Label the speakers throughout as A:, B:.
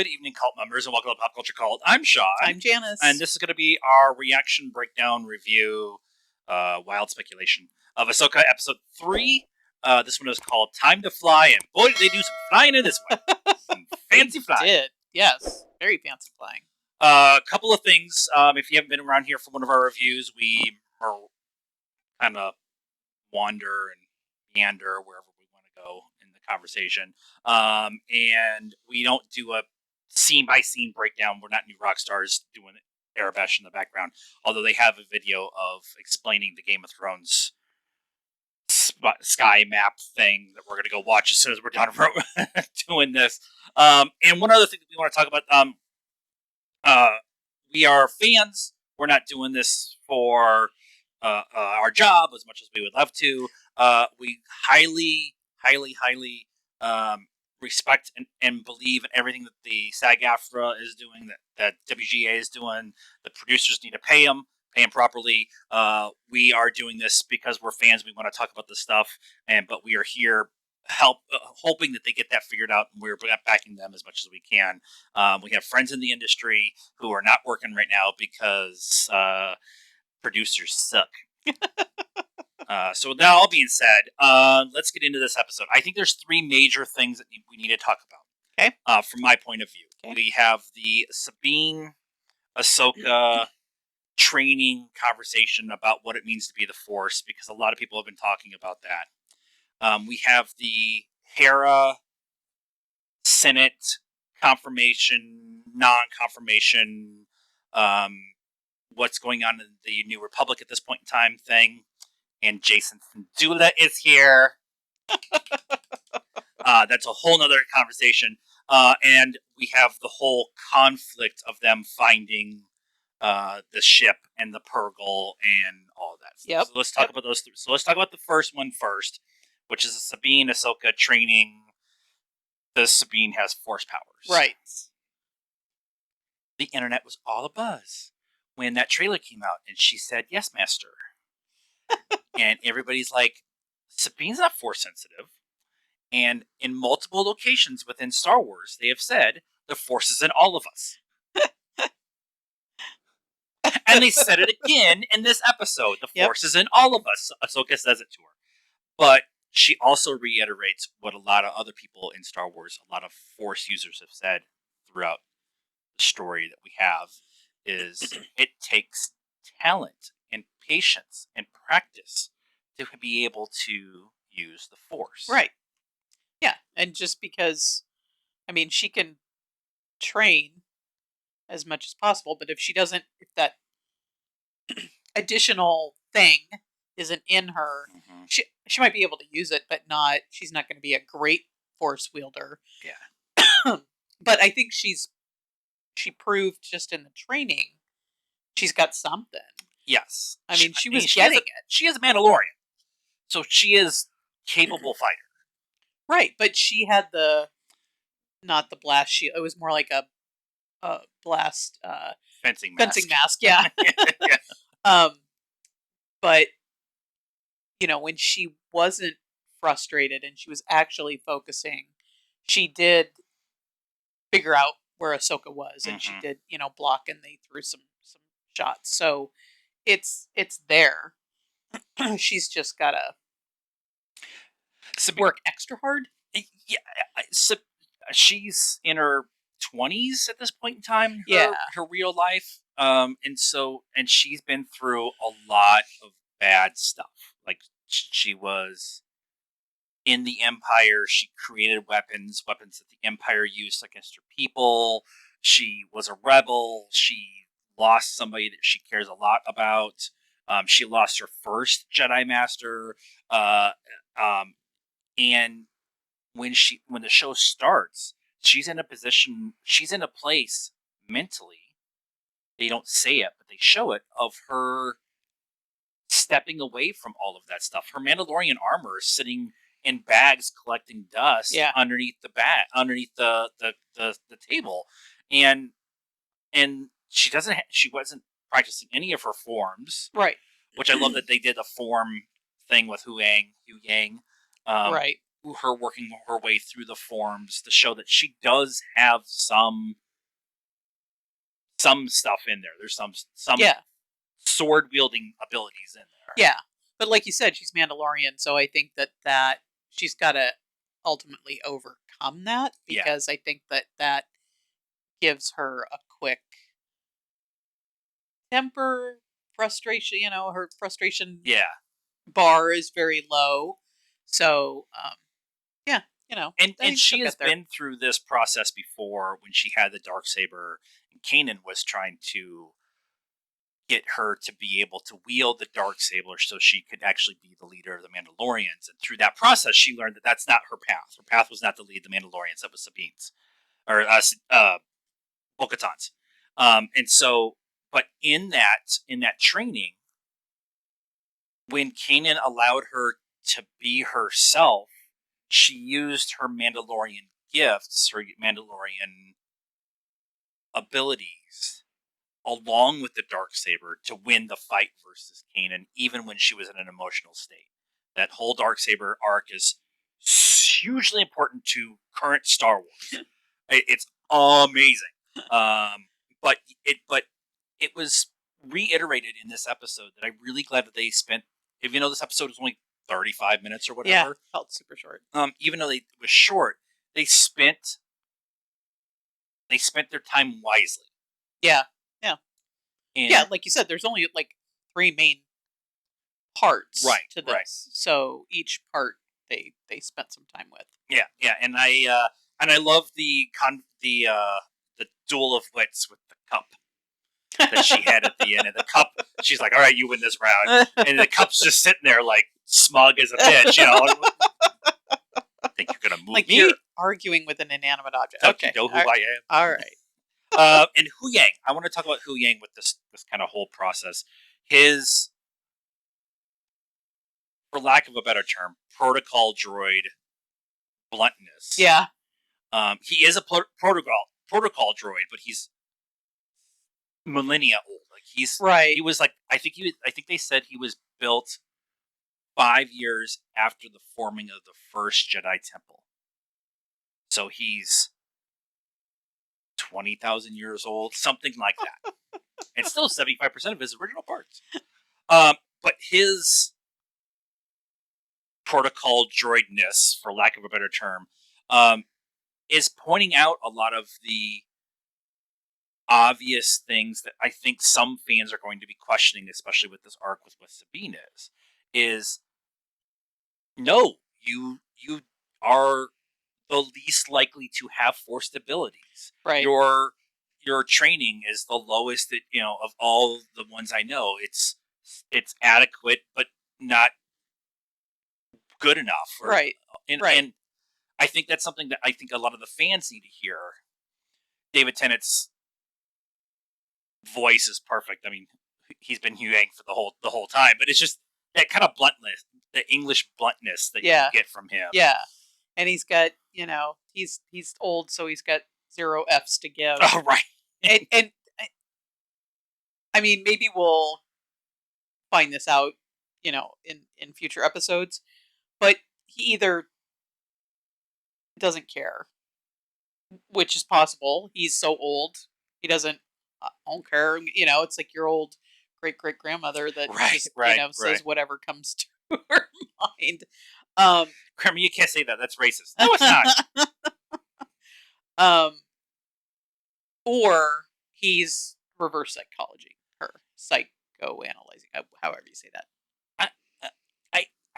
A: Good evening, cult members, and welcome to Pop Culture Cult. I'm Sean.
B: I'm Janice.
A: And this is going to be our reaction, breakdown, review, wild speculation of Ahsoka Episode 3. This one is called Time to Fly, and boy, did they do some flying in this one. Some fancy flying.
B: Did. Yes. Very fancy flying.
A: A couple of things. If you haven't been around here for one of our reviews, we are kind of wander and meander wherever we want to go in the conversation. And we don't do a scene by scene breakdown. We're not new rock stars doing Arabesh in the background, although they have a video of explaining the Game of Thrones sky map thing that we're going to go watch as soon as we're done doing this. And one other thing that we want to talk about, we are fans. We're not doing this for our job as much as we would love to. We highly respect and believe in everything that the SAG-AFTRA is doing, that WGA is doing. The producers need to pay them properly. We are doing this because we're fans. We want to talk about this stuff, but we are here hoping that they get that figured out, and we're backing them as much as we can. We have friends in the industry who are not working right now because producers suck. So with that all being said, let's get into this episode. I think there's three major things that we need to talk about.
B: Okay.
A: From my point of view. Okay. We have the Sabine, Ahsoka training conversation about what it means to be the Force, because a lot of people have been talking about that. We have the Hera Senate confirmation, non-confirmation, what's going on in the New Republic at this point in time thing. And Jason Fundula is here. That's a whole nother conversation. And we have the whole conflict of them finding the ship and the Purgle and all of that.
B: Yep.
A: So let's talk about those three. So let's talk about the first one first, which is Sabine Ahsoka training. The Sabine has Force powers.
B: Right.
A: The internet was all abuzz when that trailer came out, and she said, "Yes, master." And everybody's like, Sabine's not Force sensitive. And in multiple locations within Star Wars, they have said, the Force is in all of us. And they said it again in this episode. The Force is in all of us. Ahsoka says it to her. But she also reiterates what a lot of other people in Star Wars, a lot of Force users have said throughout the story that we have, is it takes talent and patience and practice to be able to use the Force.
B: Right. Yeah. And just because, I mean, she can train as much as possible, but if that additional thing isn't in her, she might be able to use it, but she's not going to be a great Force wielder.
A: Yeah.
B: But I think she proved just in the training, she's got something.
A: Yes.
B: I mean, she was getting it.
A: She is a Mandalorian. So she is capable fighter.
B: Right, but she had not the blast shield. It was more like a blast
A: fencing mask.
B: Fencing mask, yeah. Yeah. But when she wasn't frustrated and she was actually focusing, she did figure out where Ahsoka was, and she did, block, and they threw some shots. So it's there. She's just gotta work extra hard.
A: Yeah, she's in her 20s at this point in time. Her real life, and she's been through a lot of bad stuff. Like, she was in the Empire. She created weapons that the Empire used against her people. She was a rebel. She lost somebody that she cares a lot about. She lost her first Jedi Master. And when the show starts, she's in a place mentally, they don't say it, but they show it, of her stepping away from all of that stuff. Her Mandalorian armor is sitting in bags collecting dust underneath the table, and she wasn't practicing any of her forms,
B: right?
A: Which I love that they did a form thing with Hu Yang,
B: right?
A: her working her way through the forms to show that she does have some stuff in there. There's some
B: Yeah.
A: sword wielding abilities in there.
B: Yeah. But like you said, she's Mandalorian, so I think that she's got to ultimately overcome that,
A: Yeah.
B: because I think that gives her a quick temper, frustration. Her frustration
A: Yeah.
B: bar is very low. So, yeah,
A: And
B: I think
A: she
B: she'll
A: has
B: get there.
A: been through this process before when she had the dark saber, and Kanan was trying to get her to be able to wield the dark saber so she could actually be the leader of the Mandalorians. And through that process, she learned that that's not her path. Her path was not to lead the Mandalorians. That was Sabine's or Bo-Katan's. And so, but in that training, when Kanan allowed her to be herself, she used her Mandalorian gifts, her Mandalorian abilities, along with the dark saber to win the fight versus Kanan, even when she was in an emotional state. That whole dark saber arc is hugely important to current Star Wars. It's amazing, but it was reiterated in this episode that I'm really glad that they spent. Even though this episode was only 35 minutes or
B: Yeah,
A: whatever,
B: felt super short.
A: even though it was short, they spent their time wisely.
B: Yeah, yeah,
A: And
B: yeah. Like you said, there's only like 3 main parts
A: Right,
B: to
A: right.
B: this, so each part they spent some time with.
A: yeah, and I love the duel of wits with the cup that she had at the end. And the cup, she's like, "All right, you win this round," and the cup's just sitting there like smug as a bitch, I think you're gonna move
B: Like
A: me?
B: me arguing with an inanimate object. Okay,
A: You know who
B: all right.
A: I am.
B: All right.
A: And Hu Yang. I want to talk about Hu Yang with this kind of whole process. His, for lack of a better term, protocol droid bluntness.
B: Yeah.
A: He is a protocol droid, but he's millennia old. Like
B: Right.
A: he was like I think they said he was built 5 years after the forming of the first Jedi Temple. So he's 20,000 years old, something like that, and still 75% of his original parts. But his protocol droidness, for lack of a better term, is pointing out a lot of the obvious things that I think some fans are going to be questioning, especially with this arc with what Sabine is no, you are the least likely to have forced abilities.
B: Right.
A: Your training is the lowest that of all the ones I know. It's adequate, but not good enough.
B: Right.
A: And,
B: Right.
A: and I think that's something that I think a lot of the fans need to hear. David Tennant's voice is perfect. I mean, he's been Hugh Yang for the whole time, but it's just that kind of bluntness, the English bluntness that
B: Yeah.
A: you get from him.
B: Yeah. And he's got, he's old, so he's got 0 Fs to give.
A: Oh, right.
B: And I mean, maybe we'll find this out, in future episodes, but he either doesn't care, which is possible. He's so old, he doesn't I don't care. It's like your old great grandmother that just says whatever comes to her mind.
A: Kramer, you can't say that. That's racist. No, it's not.
B: Or he's reverse psychology, her psychoanalyzing, however you say that.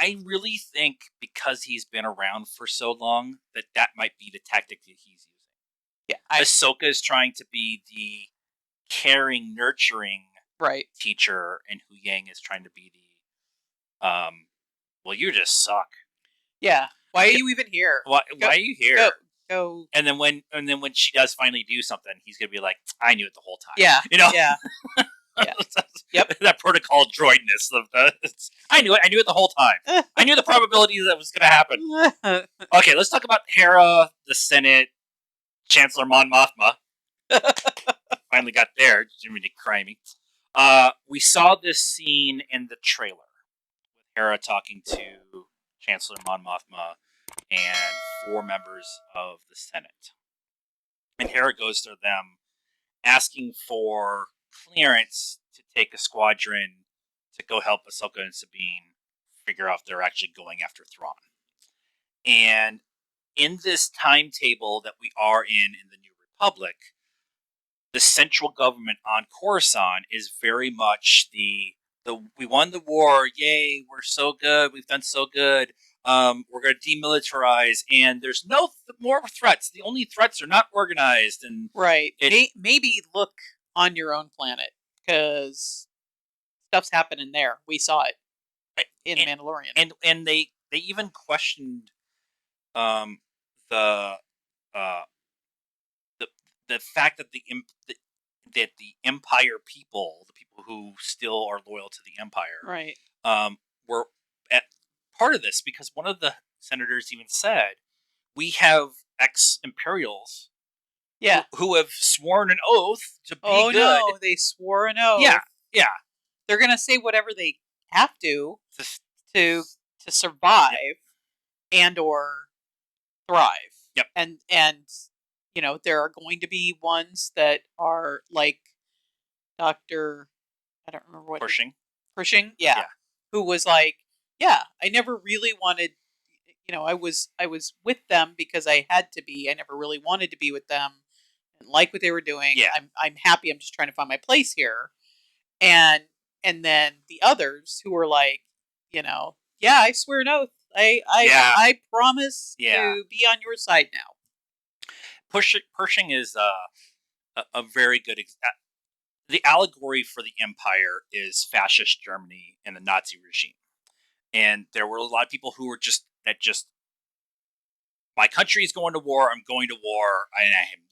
A: I really think because he's been around for so long that might be the tactic that he's using.
B: Yeah,
A: Ahsoka is trying to be the caring, nurturing teacher, and Hu Yang is trying to be the well, you just suck.
B: Yeah. Why are you even here?
A: Why are you here?
B: Go.
A: And then when she does finally do something, he's gonna be like, "I knew it the whole time."
B: Yeah.
A: Yeah.
B: Yeah. Yep.
A: That protocol droidness of I knew it. I knew it the whole time. I knew the probability that was going to happen. Okay, let's talk about Hera, the Senate, Chancellor Mon Mothma. Finally got there. Didn't really cry me. We saw this scene in the trailer with Hera talking to Chancellor Mon Mothma and 4 members of the Senate. And Hera goes to them asking for clearance to take a squadron to go help Ahsoka and Sabine figure out if they're actually going after Thrawn. And in this timetable that we are in the New Republic, the central government on Coruscant is very much the we won the war, yay, we're so good, we've done so good. We're going to demilitarize, and there's no more threats. The only threats are not organized, and
B: Right.
A: it
B: Maybe look on your own planet because stuff's happening there. We saw it in The
A: and
B: Mandalorian.
A: and they even questioned um the uh the the fact that that the Empire people, the people who still are loyal to the Empire,
B: Right.
A: were at part of this because one of the senators even said, "We have ex-Imperials
B: Yeah.
A: who have sworn an oath to be
B: Oh
A: good."
B: no, they swore an
A: Yeah,
B: oath.
A: yeah,
B: They're gonna say whatever they have to
A: This-
B: to to
A: yep,
B: survive and or thrive.
A: yep.
B: And there are going to be ones that are like Dr. I don't remember what
A: Pushing,
B: Pershing, yeah,
A: yeah,
B: who was like, yeah, I never really wanted, I was with them because I had to be. I never really wanted to be with them and like what they were doing.
A: yeah,
B: I'm happy. I'm just trying to find my place here. And and then the others who were like, yeah, I swear an oath.
A: yeah,
B: I promise
A: yeah.
B: to be on your side now.
A: Pershing is a very good. The allegory for the Empire is fascist Germany and the Nazi regime. And there were a lot of people who were just my country is going to war. I'm going to war. I'm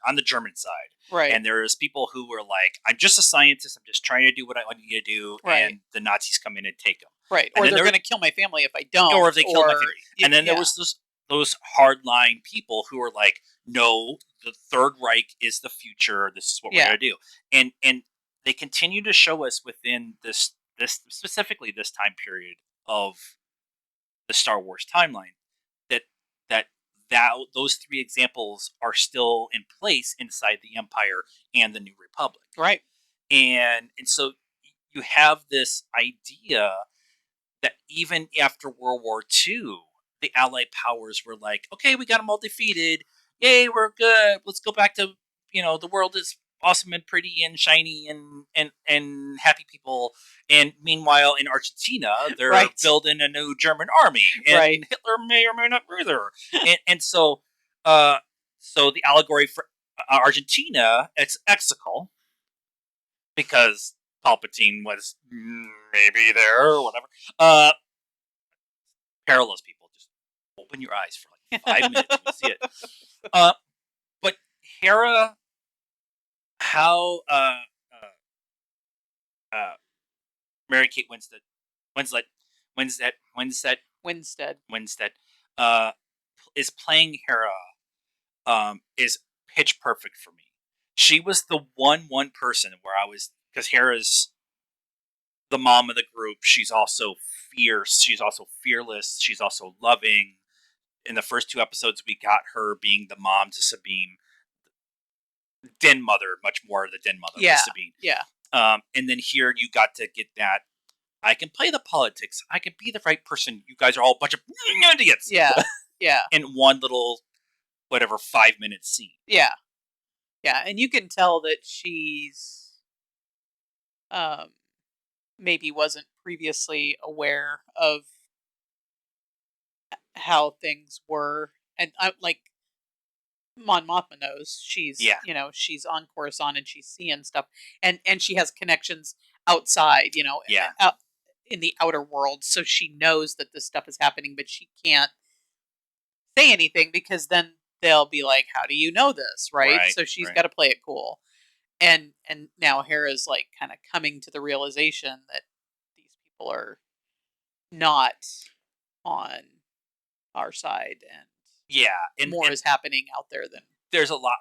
A: on the German side.
B: Right.
A: And there's people who were like, I'm just a scientist. I'm just trying to do what I want you to do.
B: Right.
A: And the Nazis come in and take them.
B: Right.
A: And
B: Or
A: then
B: they're
A: there,
B: going to kill my family if I don't.
A: or if they kill my
B: Or
A: family. And then there
B: yeah.
A: was those hardline people who were like, no, the Third Reich is the future. This is what we're
B: Yeah.
A: going to do. And they continue to show us within this specifically this time period of the Star Wars timeline that that those 3 examples are still in place inside the Empire and the New Republic.
B: Right.
A: And so you have this idea that even after World War II, the Allied powers were like, okay, we got them all defeated. Yay, we're good. Let's go back to, the world is awesome and pretty and shiny and happy people. And meanwhile, in Argentina, they're
B: Right.
A: building a new German army, and
B: Right.
A: Hitler may or may not be there. And so the allegory for Argentina, it's Exegol, because Palpatine was maybe there or whatever. Uh, Parallels, people. Just open your eyes for like 5 minutes and you'll see it. Uh, but Hera, how uh, Mary Kate Winslet,
B: Winstead.
A: Winstead, uh, is playing Hera, is pitch perfect for me. She was the one person where I was, because Hera's the mom of the group. She's also fierce. She's also fearless. She's also loving. In the first 2 episodes, we got her being the mom to Sabine, den mother, much more the den mother
B: Yeah.
A: with Sabine.
B: Yeah.
A: And then here you got to get that. I can play the politics. I can be the right person. You guys are all a bunch of idiots.
B: Yeah. Yeah.
A: In one little, whatever, 5-minute scene.
B: Yeah. Yeah. And you can tell that she's um maybe wasn't previously aware of how things were. And I like Mon Mothma knows
A: Yeah,
B: she's on Coruscant and she's seeing stuff, and she has connections outside,
A: yeah,
B: out in the outer world, so she knows that this stuff is happening, but she can't say anything because then they'll be like, "How do you know this?" Right?
A: right,
B: So she's
A: right.
B: got to play it cool, and now Hera's like kind of coming to the realization that these people are not on our side, and
A: Yeah,
B: more
A: and
B: is happening out there than
A: there's a lot.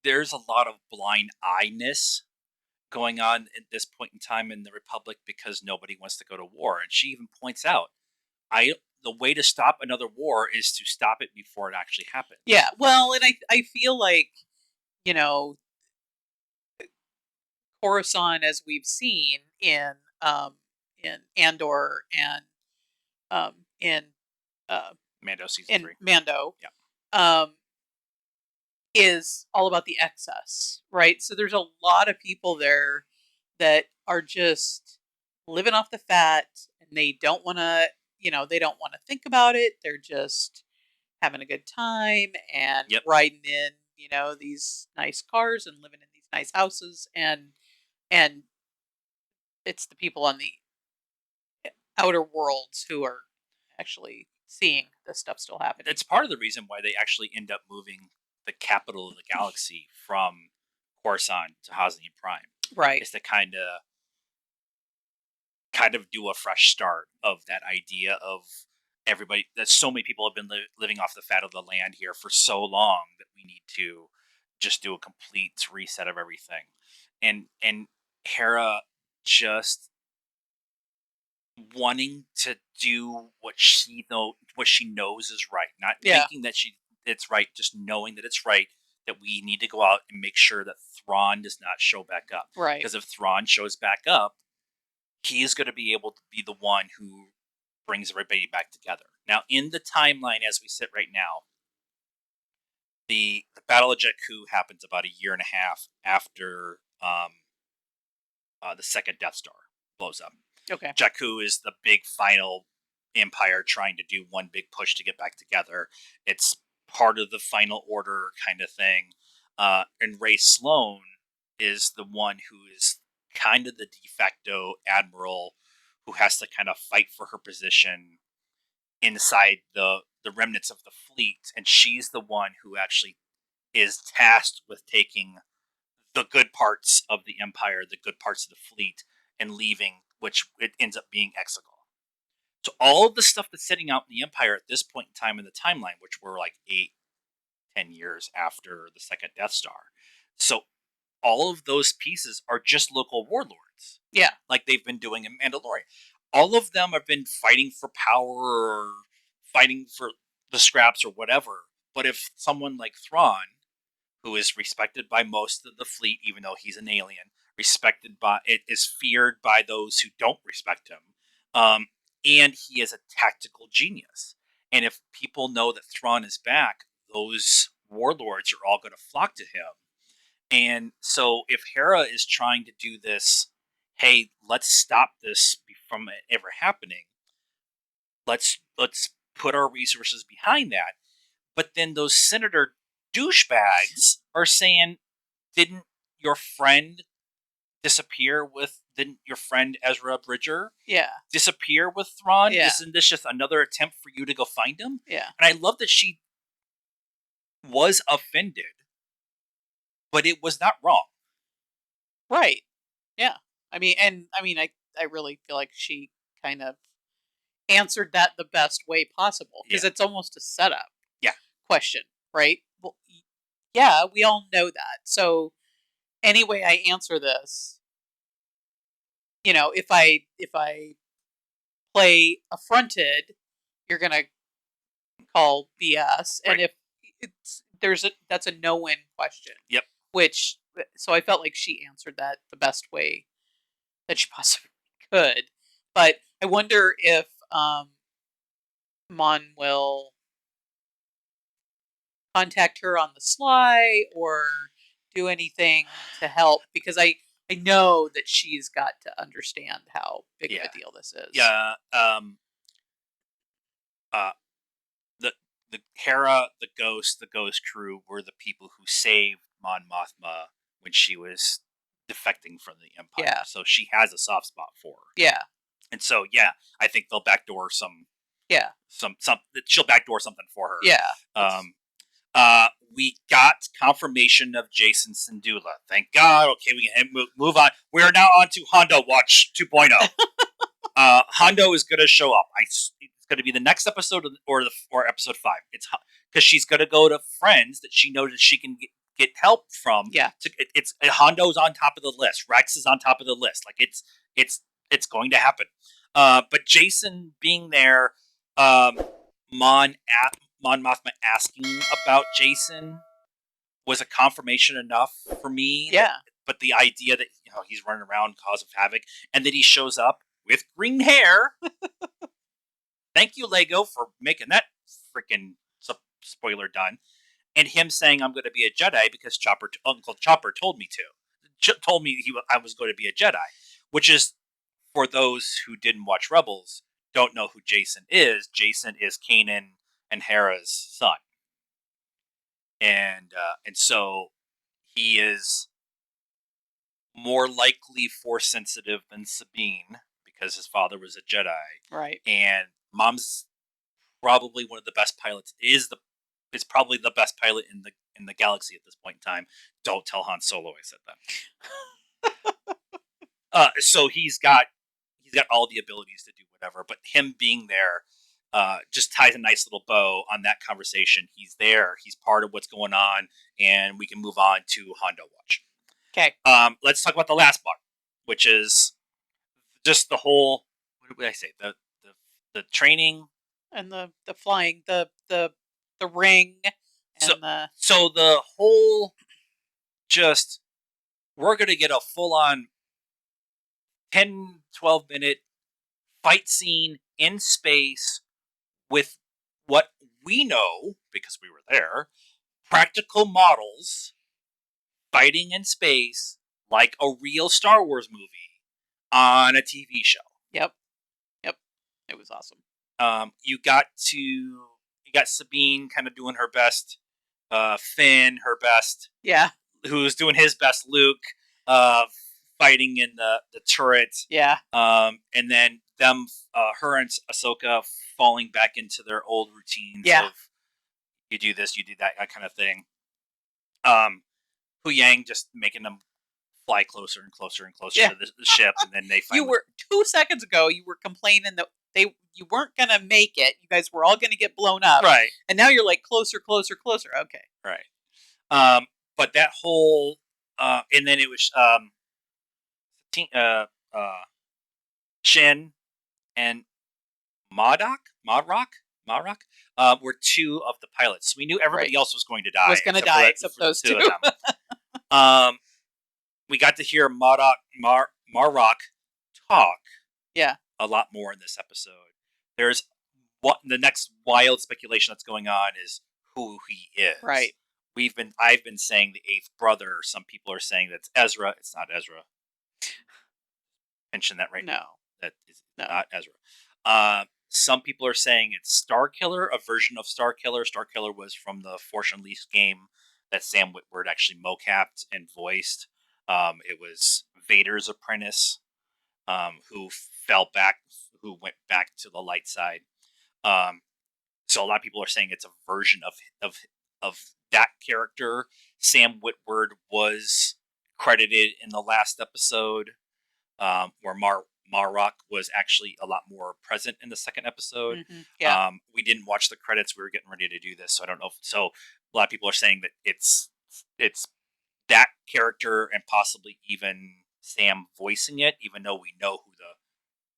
A: There's a lot of blind eyedness going on at this point in time in the Republic because nobody wants to go to war. And she even points out, I the way to stop another war is to stop it before it actually happens.
B: Yeah. Well, and I feel like, you know, Coruscant, as we've seen in Andor and in
A: Mando season
B: in
A: 3.
B: Mando,
A: Yeah.
B: um, is all about the excess, right? So there's a lot of people there that are just living off the fat, and they don't want to, they don't want to think about it. They're just having a good time and
A: Yep.
B: riding in, these nice cars and living in these nice houses, and it's the people on the outer worlds who are actually seeing this stuff still happening.
A: It's part of the reason why they actually end up moving the capital of the galaxy from Coruscant to Hosnian Prime.
B: Right.
A: Is to kind of do a fresh start of that idea of everybody, that so many people have been living off the fat of the land here for so long that we need to just do a complete reset of everything. And Hera just wanting to do what she knows is right, not
B: Yeah.
A: thinking that it's right, just knowing that it's right, that we need to go out and make sure that Thrawn does not show back up.
B: Right.
A: Because if Thrawn shows back up, he is going to be able to be the one who brings everybody back together. Now, in the timeline as we sit right now, the Battle of Jakku happens about a year and a half after the second Death Star blows up.
B: Okay.
A: Jakku is the big final empire trying to do one big push to get back together. It's part of the final order kind of thing. And Ray Sloan is the one who is kind of the de facto admiral who has to kind of fight for her position inside the remnants of the fleet. And she's the one who actually is tasked with taking the good parts of the empire, the good parts of the fleet, and leaving, which it ends up being Exegol. So all of the stuff that's sitting out in the empire at this point in time in the timeline, which were like 8-10 years after the second Death Star, so all of those pieces are just local warlords.
B: Yeah.
A: Like they've been doing in Mandalorian. All of them have been fighting for power or fighting for the scraps or whatever. But if someone like Thrawn, who is respected by most of the fleet, even though he's an alien, it is feared by those who don't respect him, and he is a tactical genius. And if people know that Thrawn is back, those warlords are all going to flock to him. And so, if Hera is trying to do this, hey, let's stop this from ever happening. Let's put our resources behind that. But then those senator douchebags are saying, didn't your friend disappear with? Didn't your friend Ezra Bridger
B: Yeah.
A: disappear with Thrawn?
B: Yeah.
A: Isn't this just another attempt for you to go find him?
B: Yeah.
A: And I love that she was offended, but it was not wrong.
B: Right. Yeah. I really feel like she kind of answered that the best way possible, because it's almost a setup.
A: Yeah.
B: Question, right? Well, yeah, we all know that. So anyway, I answer this, if I play affronted, you're gonna call BS, and
A: Right.
B: if that's a no-win question.
A: Yep.
B: So I felt like she answered that the best way that she possibly could. But I wonder if Mon will contact her on the sly or do anything to help, because I know that she's got to understand how big of a deal this is.
A: Yeah. Uh, the Hera, the Ghost crew were the people who saved Mon Mothma when she was defecting from the Empire.
B: Yeah.
A: So she has a soft spot for her.
B: Yeah.
A: And so I think they'll backdoor some.
B: Yeah.
A: She'll backdoor something for her.
B: Yeah.
A: We got confirmation of Jason Syndulla. Thank God. Okay, we can move on. We are now on to Hondo Watch 2.0. Hondo is going to show up. It's going to be the next episode or episode 5. It's because she's going to go to friends that she knows that she can get help from.
B: Yeah.
A: It's Hondo's on top of the list. Rex is on top of the list. Like it's going to happen. But Jason being there, Um, Mon Mothma asking about Jason was a confirmation enough for me.
B: Yeah.
A: But the idea that he's running around causing havoc, and then he shows up with green hair. Thank you, Lego, for making that freaking spoiler done. And him saying, "I'm going to be a Jedi because Uncle Chopper told me to." Told me I was going to be a Jedi, which is, for those who didn't watch Rebels, don't know who Jason is. Jason is Kanan and Hera's son, and so he is more likely force sensitive than Sabine because his father was a Jedi,
B: Right.
A: and Mom's probably one of the best pilots. Is probably the best pilot in the galaxy at this point in time. Don't tell Han Solo I said that. So he's got all the abilities to do whatever, but him being there just ties a nice little bow on that conversation. He's there. He's part of what's going on, and we can move on to Hondo Watch.
B: Okay.
A: Let's talk about the last part, which is just the whole. What did I say? The training
B: And the flying, the ring, and
A: so the whole just we're gonna get a full on 10-12 minute fight scene in space with what we know because we were there, practical models fighting in space like a real Star Wars movie on a TV show.
B: Yep. It was awesome.
A: You got Sabine kind of doing her best, Finn her best,
B: Yeah.
A: who's doing his best, Luke, uh, fighting in the turret.
B: Yeah.
A: And then her and Ahsoka falling back into their old routines of you do this, you do that kind of thing. Hu Yang just making them fly closer and closer and closer to the ship, and then they finally.
B: You were 2 seconds ago. You were complaining that you weren't gonna make it. You guys were all gonna get blown up,
A: right?
B: And now you're like closer, closer, closer. Okay,
A: right. But that whole, and then it was Shin and Modrock, were two of the pilots. We knew everybody else was going to die.
B: Except those two.
A: Of them. We got to hear Marrock talk.
B: Yeah.
A: A lot more in this episode. There's the next wild speculation that's going on is who he is.
B: Right.
A: I've been saying the eighth brother. Some people are saying that's Ezra. It's not Ezra. Mention that right now. That is not Ezra. Some people are saying it's Starkiller, a version of Starkiller. Starkiller was from the Force Unleashed game that Sam Witwer actually mocapped and voiced. It was Vader's apprentice, who went back to the light side. So a lot of people are saying it's a version of that character. Sam Witwer was credited in the last episode, where Marrock was actually a lot more present in the second episode.
B: Mm-hmm. Yeah.
A: We didn't watch the credits. We were getting ready to do this, so I don't know. So a lot of people are saying that it's that character and possibly even Sam voicing it, even though we know who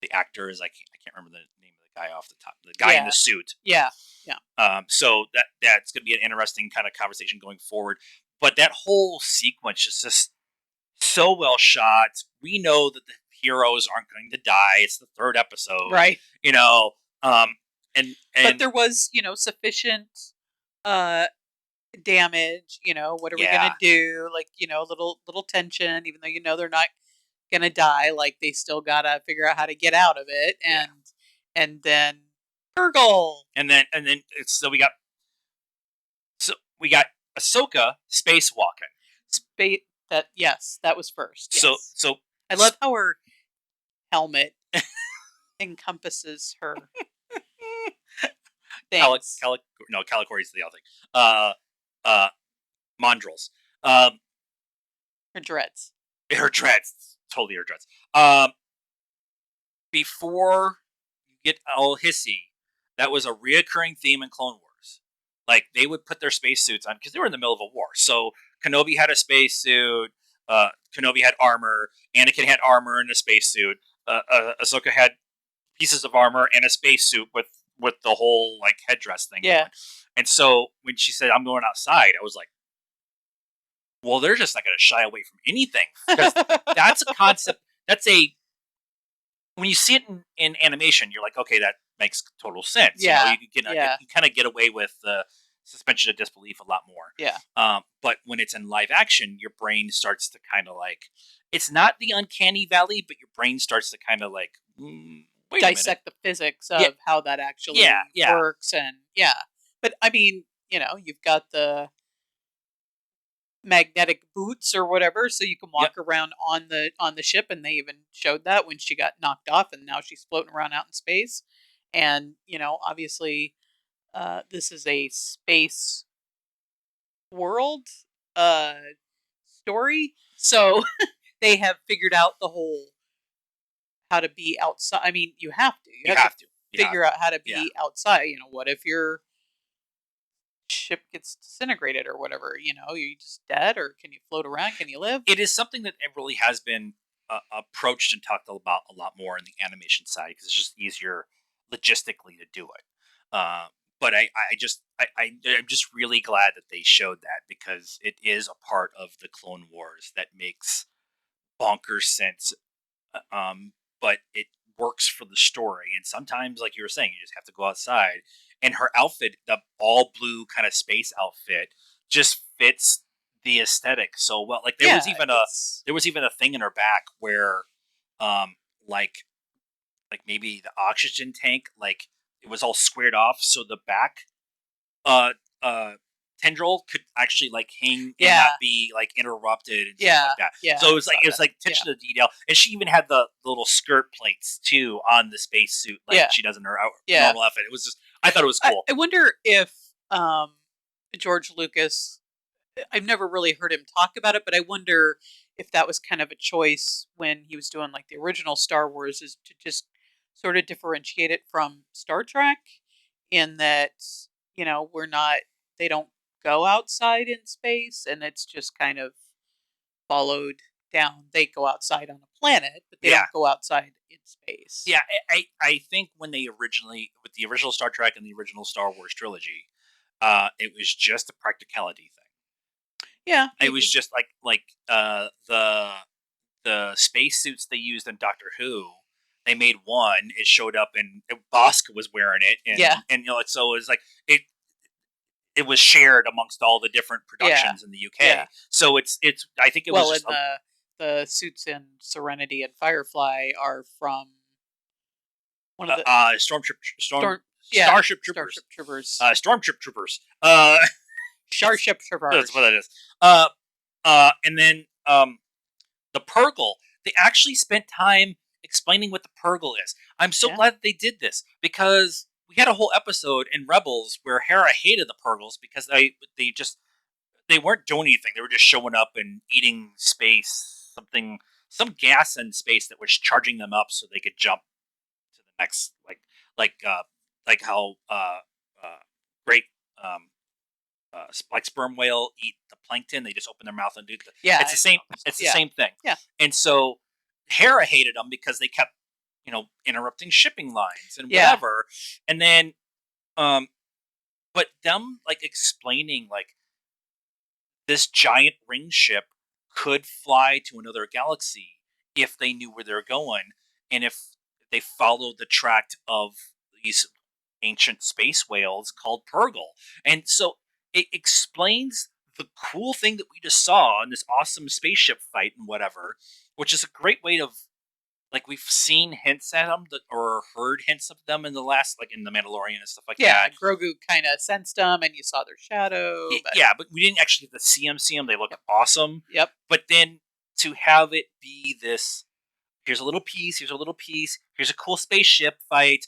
A: the actor is. I can't remember the name of the guy off the top. The guy in the suit.
B: Yeah.
A: So that's going to be an interesting kind of conversation going forward. But that whole sequence is just so well shot. We know that the heroes aren't going to die. It's the third episode,
B: right?
A: And
B: but there was sufficient damage. What are we gonna do? Like little tension, even though they're not gonna die. Like they still gotta figure out how to get out of it, and then Urgle,
A: and then we got Ahsoka spacewalking.
B: That was first. Yes.
A: So
B: I love how her helmet encompasses her things.
A: Calicori's the other thing. Mondrels.
B: Her dreads.
A: Totally her dreads. Before you get all hissy, that was a reoccurring theme in Clone Wars. Like, they would put their spacesuits on because they were in the middle of a war. So Kenobi had a spacesuit. Kenobi had armor. Anakin had armor and a spacesuit. Ahsoka had pieces of armor and a spacesuit with with the whole like headdress thing
B: Yeah.
A: going. And so when she said I'm going outside, I was like, well, they're just not going to shy away from anything because that's a concept. That's a when you see it in animation, you're like, okay, that makes total sense. You know,
B: Yeah.
A: you can
B: Yeah.
A: you kind of get away with the suspension of disbelief a lot more.
B: Yeah.
A: But when it's in live action, your brain starts to kind of like, it's not the uncanny valley, but your brain starts to kind of like, wait a minute,
B: Dissect the physics
A: yeah,
B: of how that
A: yeah,
B: actually
A: yeah,
B: works, and yeah. But I mean, you've got the magnetic boots or whatever, so you can
A: yep,
B: walk around on the ship, and they even showed that when she got knocked off, and now she's floating around out in space. And obviously, this is a space world uh, story, so they have figured out the whole how to be outside. I mean, you have to. You
A: you
B: have to
A: have to, you have
B: figure
A: to,
B: out how to
A: yeah.
B: be outside. What if your ship gets disintegrated or whatever? Are you just dead, or can you float around? Can you live?
A: It is something that it really has been approached and talked about a lot more in the animation side because it's just easier logistically to do it. Uh, but I'm just really glad that they showed that because it is a part of the Clone Wars that makes bonkers sense. But it works for the story, and sometimes, like you were saying, you just have to go outside. And her outfit, the all blue kind of space outfit, just fits the aesthetic so well. Like
B: Yeah, it's
A: there was even a thing in her back where, um, like maybe the oxygen tank, like it was all squared off, so the back uh uh tendril could actually like hang and not
B: yeah,
A: be like interrupted and stuff
B: yeah,
A: like that.
B: yeah.
A: So
B: I saw
A: it was
B: that.
A: like
B: Yeah,
A: attention to detail, and she even had the little skirt plates too on the spacesuit, like
B: yeah,
A: she does in her
B: yeah.
A: normal outfit. It was just I thought it was
B: I,
A: cool.
B: I wonder if George Lucas. I've never really heard him talk about it, but I wonder if that was kind of a choice when he was doing like the original Star Wars, is to just sort of differentiate it from Star Trek in that, we're not, they don't go outside in space, and it's just kind of followed down. They go outside on a planet, but they
A: Yeah,
B: don't go outside in space.
A: yeah. I think when they originally with the original Star Trek and the original Star Wars trilogy, it was just a practicality thing.
B: Yeah,
A: It was
B: maybe.
A: just like the spacesuits they used in Doctor Who. They made one. It showed up, and Bosca was wearing it,
B: Yeah,
A: and so it was like it was shared amongst all the different
B: yeah,
A: productions in the
B: yeah.
A: UK. So it's I think it was
B: Well,
A: just
B: and the suits in Serenity and Firefly are from one of the storm. Yeah,
A: Starship Troopers,
B: Starship Troopers.
A: Stormship Troopers. Yes,
B: Starship
A: that's what
B: Troopers.
A: that is. And then the Purgle. They actually spent time explaining what the Purgle is. I'm so
B: Yeah,
A: glad that they did this because we had a whole episode in Rebels where Hera hated the Purgles because they weren't doing anything. They were just showing up and eating space, some gas in space that was charging them up so they could jump to the next like uh like how great um like sperm whale eat the plankton. They just open their mouth and do the.
B: yeah,
A: It's the
B: I
A: same.
B: know.
A: It's the
B: Yeah,
A: same thing.
B: yeah,
A: And so Hera hated them because they kept interrupting shipping lines and
B: yeah,
A: whatever. And then um, but them like explaining like this giant ring ship could fly to another galaxy if they knew where they're going and if they followed the track of these ancient space whales called Purgle. And so it explains the cool thing that we just saw in this awesome spaceship fight and whatever, which is a great way of like we've seen hints at them or heard hints of them in the last like in the Mandalorian and stuff like
B: yeah.
A: that.
B: Grogu kind of sensed them, and you saw their shadow. But
A: Yeah, but we didn't actually get to see them. They look
B: yep,
A: awesome.
B: yep,
A: But then to have it be this, here's a little piece, here's a little piece, here's a cool spaceship fight.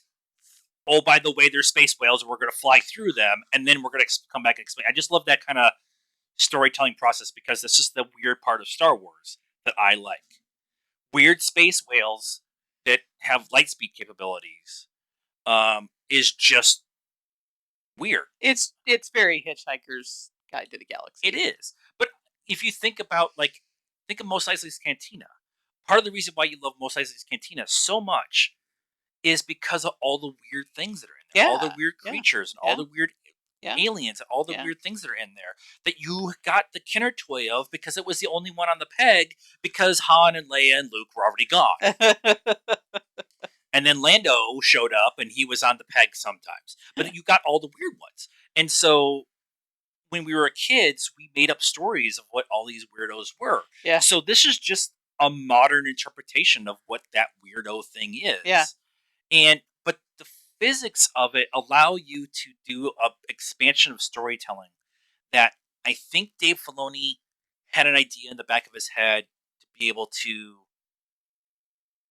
A: Oh, by the way, they're space whales, and we're going to fly through them, and then we're going to come back and explain. I just love that kind of storytelling process because this is the weird part of Star Wars that I like. Weird space whales that have light speed capabilities is just weird.
B: it's very Hitchhiker's Guide to the
A: It
B: Galaxy.
A: is. But if you think about think of Mos Eisley's Cantina. Part of the reason why you love Mos Eisley's Cantina so much is because of all the weird things that are in there, all the
B: Yeah.
A: weird
B: Yeah.
A: creatures and all
B: Yeah.
A: the weird
B: Yeah.
A: aliens and all the
B: Yeah.
A: weird things that are in there that you got the Kenner toy of because it was the only one on the peg because Han and Leia and Luke were already gone. And then Lando showed up and he was on the peg sometimes. But you got all the weird ones. And so when we were kids, we made up stories of what all these weirdos were.
B: Yeah.
A: So this is just a modern interpretation of what that weirdo thing
B: Yeah.
A: is. But the physics of it allow you to do a expansion of storytelling that I think Dave Filoni had an idea in the back of his head to be able to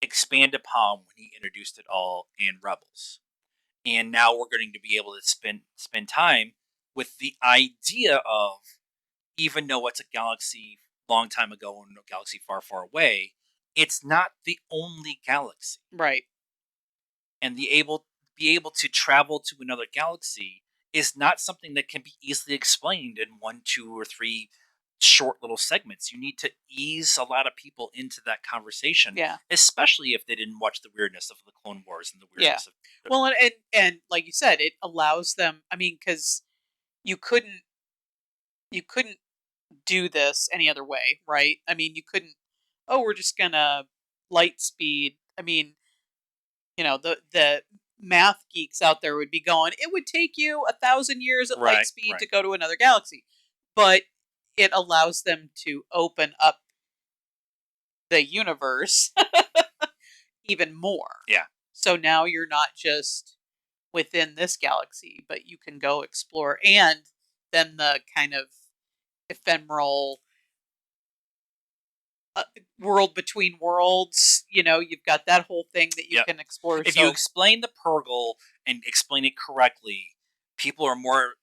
A: expand upon when he introduced it all in Rebels. And now we're going to be able to spend time with the idea of, even though it's a galaxy long time ago and a galaxy far, far away, it's not the only galaxy.
B: Right.
A: And be able to travel to another galaxy is not something that can be easily explained in one, two, or three short little segments. You need to ease a lot of people into that conversation,
B: Yeah.
A: especially if they didn't watch the weirdness of the Clone Wars and the
B: Yeah.
A: weirdness of
B: Well, and like you said, it allows them. I mean, because you couldn't do this any other way, right? I mean, you couldn't. Oh, we're just gonna light speed. I mean, the math geeks out there would be going. It would take you 1,000 years at light
A: right,
B: speed
A: right,
B: to go to another galaxy, but it allows them to open up the universe even more.
A: yeah,
B: So now you're not just within this galaxy, but you can go explore. And then the kind of ephemeral world between worlds, you've got that whole thing that you
A: yep.
B: can explore.
A: If you
B: So,
A: explain the Purgle and explain it correctly, people are more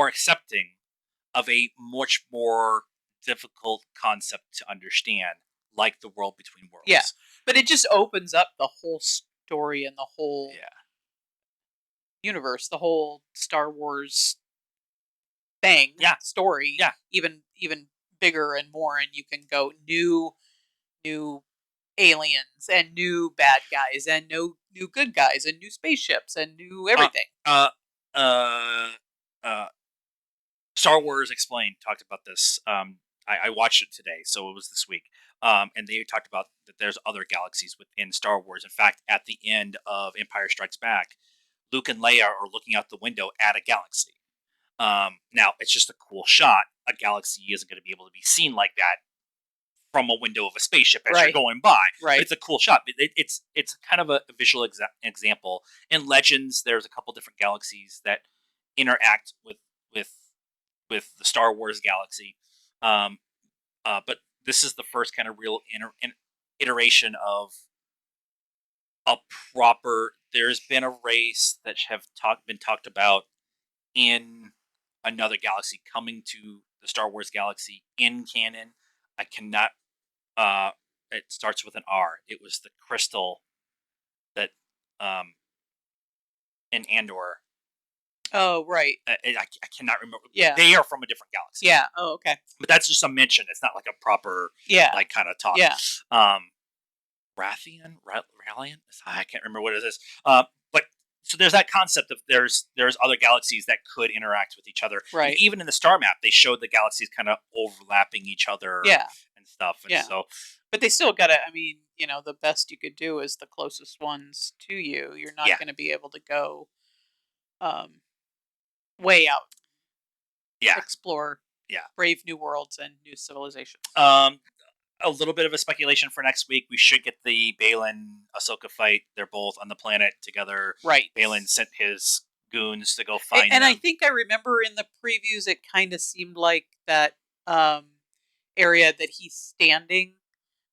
A: accepting of a much more difficult concept to understand, like the world between
B: yeah.
A: worlds.
B: But it just opens up the whole story and the whole
A: Yeah,
B: universe, the whole Star Wars thing,
A: yeah,
B: story,
A: yeah.
B: even bigger and more, and you can go new aliens and new bad guys and new good guys and new spaceships and new
A: Uh,
B: everything.
A: uh, uh, uh, Star Wars Explained talked about this. I watched it today, so it was this week. And they talked about that there's other galaxies within Star Wars. In fact, at the end of Empire Strikes Back, Luke and Leia are looking out the window at a galaxy. Now, it's just a cool shot. A galaxy isn't going to be able to be seen like that from a window of a spaceship as you're
B: Right,
A: going by, but
B: right.
A: it's a cool shot. It's kind of a visual example. In Legends, there's a couple different galaxies that interact with with the Star Wars galaxy. Um, but this is the first kind of real iteration of a proper. There's been a race that have been talked about in another galaxy coming to the Star Wars galaxy in canon. I cannot. Uh, it starts with an R. It was the crystal that um, in Andor.
B: Oh, right.
A: I cannot remember.
B: Yeah.
A: They are from a different galaxy.
B: Yeah. Oh, okay.
A: But that's just a mention. It's not like a proper
B: Yeah.
A: like kind of talk.
B: Yeah.
A: Um, Rallian. I can't remember what it is. But so there's that concept of there's other galaxies that could interact with each other.
B: Right.
A: And even in the star map, they showed the galaxies kind of overlapping each other.
B: Yeah.
A: And stuff. And
B: Yeah.
A: so,
B: But they still gotta. I mean, the best you could do is the closest ones to you. You're not
A: yeah,
B: going to be able to go um, way out,
A: yeah,
B: explore,
A: yeah.
B: brave new worlds and new civilizations.
A: A little bit of a speculation for next week. We should get the Balin Ahsoka fight. They're both on the planet together.
B: Right.
A: Balin sent his goons to go find
B: And
A: them.
B: I think I remember in the previews, it kind of seemed like that um, area that he's standing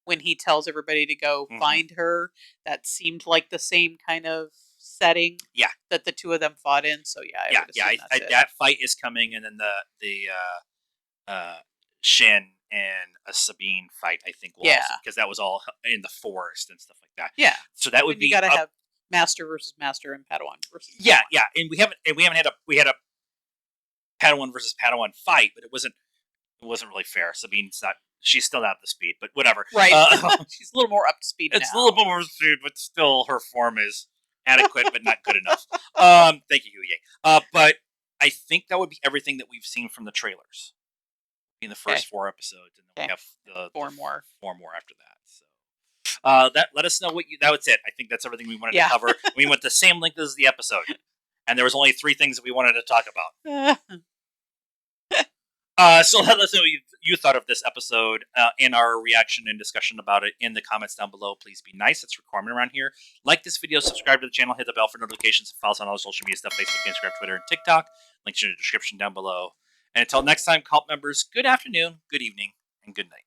B: when he tells everybody to go find her. That seemed like the same kind of setting.
A: Yeah.
B: That the two of them fought in. So yeah, I would assume that's it.
A: That fight is coming, and then the Shin and a Sabine fight. I think will because that was all in the forest and stuff like that.
B: Yeah.
A: So that would be
B: you got to have master versus master and Padawan versus Padawan.
A: yeah, and we haven't had a Padawan versus Padawan fight, but it wasn't really fair. Sabine's not she's still not up to speed, but whatever.
B: Right. She's a little more up to speed
A: It's
B: now.
A: a little bit more speed, but still her form is adequate, but not good enough. Thank you, Huye. But I think that would be everything that we've seen from the trailers in the first
B: Okay.
A: 4 episodes, and then
B: Okay.
A: we have the
B: Four more.
A: 4 more after that. So that let us know what you. That was it. I think that's everything we wanted to
B: Yeah.
A: cover. We went the same length as the episode, and there was only 3 things that we wanted to talk about. So let us know what you thought of this episode and our reaction and discussion about it in the comments down below. Please be nice. It's a requirement around here. Like this video, subscribe to the channel, hit the bell for notifications, and follow us on all the social media stuff, Facebook, Instagram, Twitter, and TikTok. Links in the description down below. And until next time, cult members, good afternoon, good evening, and good night.